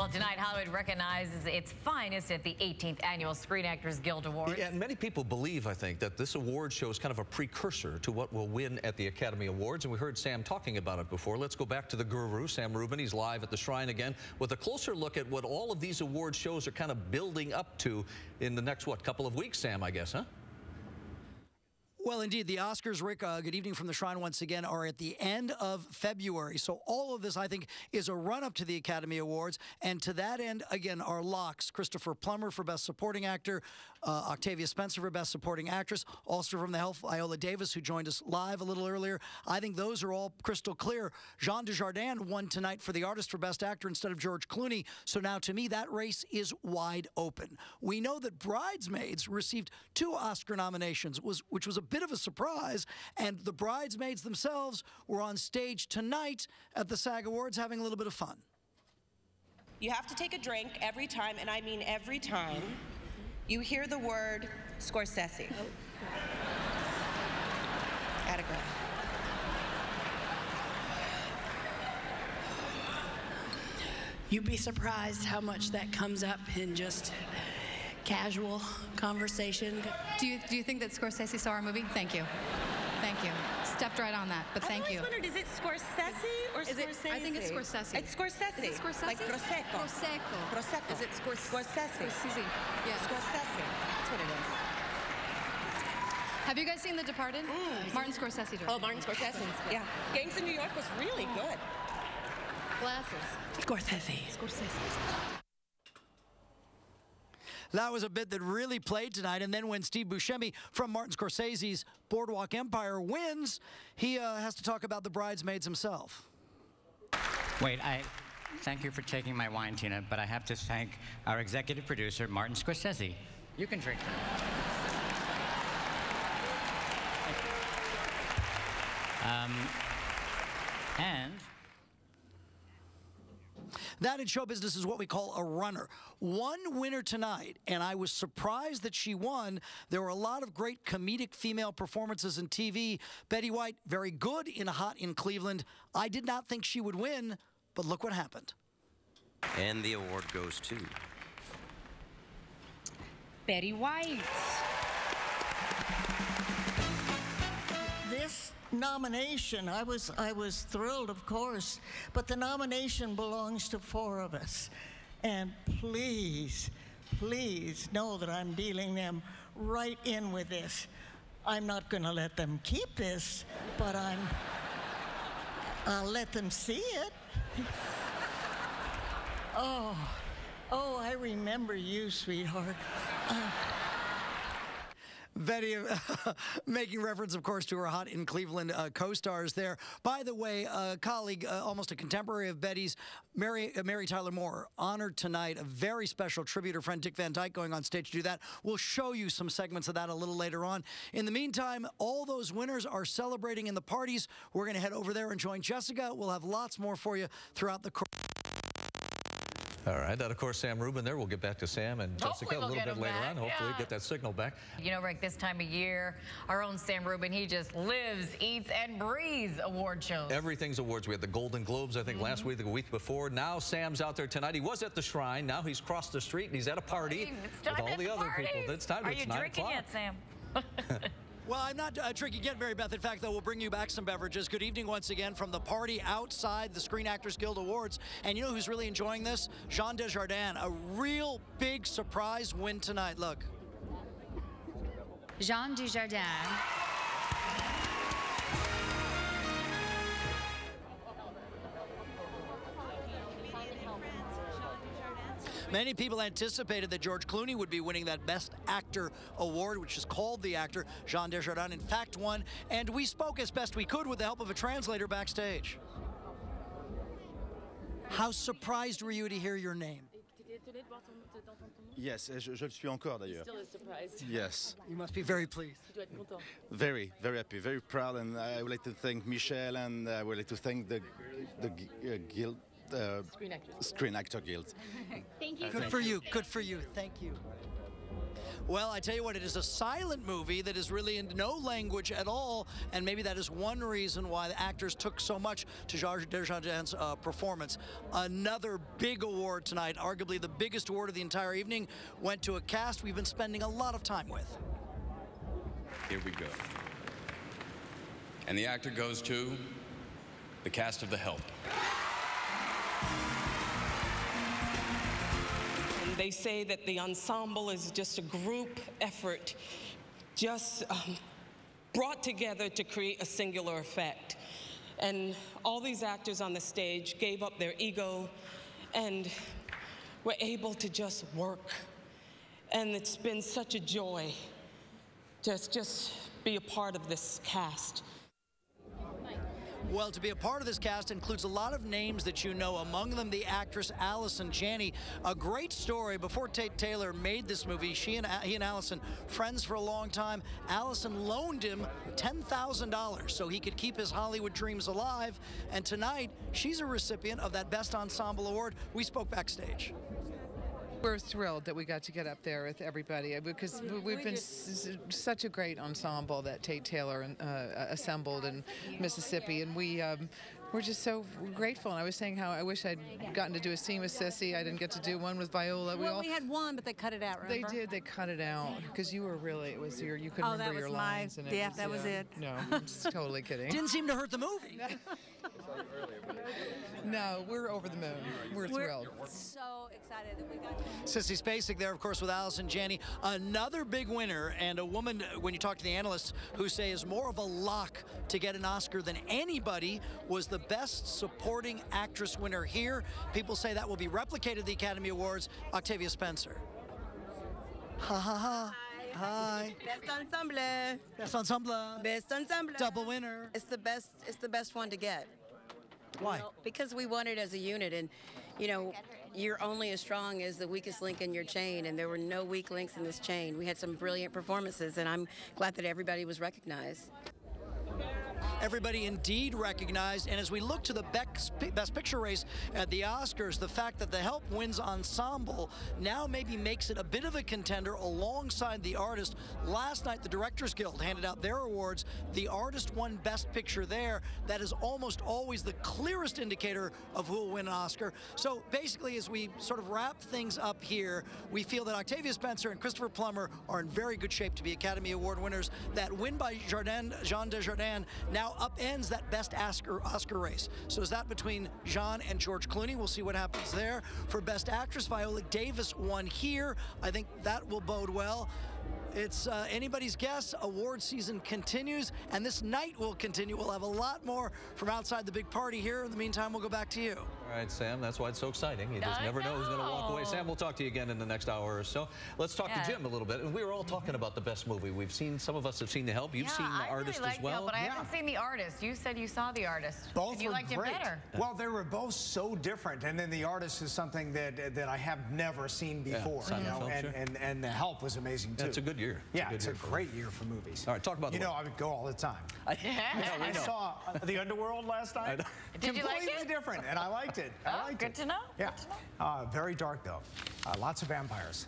Well, tonight, Hollywood recognizes its finest at the 18th Annual Screen Actors Guild Awards. Yeah, and many people believe, I think, that this award show is kind of a precursor to what will win at the Academy Awards, and we heard Sam talking about it before. Let's go back to the guru, Sam Rubin. He's live at the Shrine again with a closer look at what all of these award shows are kind of building up to in the next, what, couple of weeks, Sam, I guess, huh? Well, indeed, the Oscars, Rick, good evening from the Shrine once again, are at the end of February. So all of this, I think, is a run-up to the Academy Awards. And to that end, again, our locks, Christopher Plummer for Best Supporting Actor, Octavia Spencer for Best Supporting Actress, also from The Help, Viola Davis, who joined us live a little earlier. I think those are all crystal clear. Jean Dujardin won tonight for The Artist for Best Actor instead of George Clooney. So now, to me, that race is wide open. We know that Bridesmaids received 2 Oscar nominations, which was a bit of a surprise, and the Bridesmaids themselves were on stage tonight at the SAG Awards having a little bit of fun. You have to take a drink every time, and I mean every time, you hear the word Scorsese. Atta girl. You'd be surprised how much that comes up in just casual conversation. Do you think that Scorsese saw our movie? Thank you. Thank you. Stepped right on that, but thank you. I always wondered, is it Scorsese or Scorsese? I think it's Scorsese. It's Scorsese. Is it Scorsese? Like Prosecco. Prosecco. Prosecco. Is it Scorsese? Scorsese. Yes. Scorsese. That's what it is. Have you guys seen The Departed? Martin Scorsese directed. Oh, Martin Scorsese. Yeah. Gangs in New York was really good. Glasses. Scorsese. Scorsese. That was a bit that really played tonight. And then when Steve Buscemi from Martin Scorsese's Boardwalk Empire wins, he has to talk about the Bridesmaids himself. Wait, thank you for taking my wine, Tina, but I have to thank our executive producer, Martin Scorsese. You can drink from it. And that in show business is what we call a runner. One winner tonight, and I was surprised that she won. There were a lot of great comedic female performances in TV. Betty White, very good in Hot in Cleveland. I did not think she would win, but look what happened. And the award goes to Betty White. This nomination, I was thrilled, of course, but the nomination belongs to 4 of us. And please, please know that I'm dealing them right in with this. I'm not going to let them keep this, but I'll let them see it. Oh, I remember you, sweetheart. Betty, making reference, of course, to her Hot in Cleveland co-stars there. By the way, a colleague, almost a contemporary of Betty's, Mary Tyler Moore, honored tonight. A very special tribute. Her friend Dick Van Dyke going on stage to do that. We'll show you some segments of that a little later on. In the meantime, all those winners are celebrating in the parties. We're going to head over there and join Jessica. We'll have lots more for you throughout the course. All right, that, of course, Sam Rubin there. We'll get back to Sam and Jessica a little bit later on. Hopefully get that signal back. You know, Rick, this time of year, our own Sam Rubin, he just lives, eats, and breathes award shows. Everything's awards. We had the Golden Globes, I think, last week, the week before. Now Sam's out there tonight. He was at the Shrine. Now he's crossed the street, and he's at a party with all the other people. It's time. Are you drinking yet, Sam? Well, I'm not drinking yet, Mary Beth. In fact, though, we'll bring you back some beverages. Good evening once again from the party outside the Screen Actors Guild Awards. And you know who's really enjoying this? Jean Dujardin, a real big surprise win tonight. Look. Jean Dujardin. Many people anticipated that George Clooney would be winning that Best Actor award, which is called the actor. Jean Dujardin, in fact, won, and we spoke as best we could with the help of a translator backstage. How surprised were you to hear your name? Yes, je le suis encore d'ailleurs. Still is surprised. Yes. You must be very pleased. Very, very happy, very proud, and I would like to thank Michelle, and I would like to thank the guild. Screen Actor Guild. Thank you. Good for you. Good for you. Thank you. Well, I tell you what, it is a silent movie that is really in no language at all, and maybe that is one reason why the actors took so much to Desjardins' performance. Another big award tonight, arguably the biggest award of the entire evening, went to a cast we've been spending a lot of time with. Here we go. And the actor goes to the cast of The Help. And they say that the ensemble is just a group effort, just brought together to create a singular effect. And all these actors on the stage gave up their ego and were able to just work. And it's been such a joy to just be a part of this cast. Well, to be a part of this cast includes a lot of names that you know, among them the actress Allison Janney. A great story. Before Tate Taylor made this movie, he and Allison, friends for a long time. Allison loaned him $10,000 so he could keep his Hollywood dreams alive. And tonight, she's a recipient of that Best Ensemble Award. We spoke backstage. We're thrilled that we got to get up there with everybody because we've been such a great ensemble that Tate Taylor assembled in Mississippi, and we're just so grateful. And I was saying how I wish I'd gotten to do a scene with Sissy. I didn't get to do one with Viola. We had one, but they cut it out, remember? They did. They cut it out because you were really, you couldn't remember your lines. And that was it. No, I'm just totally kidding. Didn't seem to hurt the movie. No, we're over the moon. We're thrilled. So excited that we got to. Sissy Spacek there, of course, with Allison Janney. Another big winner, and a woman, when you talk to the analysts, who say is more of a lock to get an Oscar than anybody, was the Best Supporting Actress winner here. People say that will be replicated at the Academy Awards. Octavia Spencer. Ha ha ha. Hi. Best ensemble. Best ensemble. Best ensemble. Double winner. It's the best one to get. Why? Well, because we won it as a unit, and you know, you're only as strong as the weakest link in your chain, and there were no weak links in this chain. We had some brilliant performances, and I'm glad that everybody was recognized. Everybody indeed recognized, and as we look to the Best Picture race at the Oscars, the fact that The Help wins ensemble now maybe makes it a bit of a contender alongside The Artist. Last night, the Directors Guild handed out their awards. The Artist won Best Picture there. That is almost always the clearest indicator of who will win an Oscar. So basically, as we sort of wrap things up here, we feel that Octavia Spencer and Christopher Plummer are in very good shape to be Academy Award winners. That win by Jean Desjardins now upends that Best Oscar race. So is that between Jean and George Clooney? We'll see what happens there. For Best Actress, Viola Davis won here. I think that will bode well. It's anybody's guess. Award season continues, and this night will continue. We'll have a lot more from outside the big party here. In the meantime, we'll go back to you. All right, Sam, that's why it's so exciting. You just never know who's going to walk away. Sam, we'll talk to you again in the next hour or so. Let's talk to Jim a little bit. And we were all talking about the best movie. We've seen, some of us have seen The Help. You've seen The Artist really as well. But I haven't seen The Artist. You said you saw The Artist. Both and you were liked great. it better. Well, they were both so different. And then The Artist is something that I have never seen before. Yeah, you know, and The Help was amazing, too. Yeah, it's a good year. It's a great year for movies. All right, talk about You know, I would go all the time. I saw The Underworld last night. Did you like it? Completely different, and I liked it. I liked it. Good to know. Yeah. Very dark, though. Lots of vampires.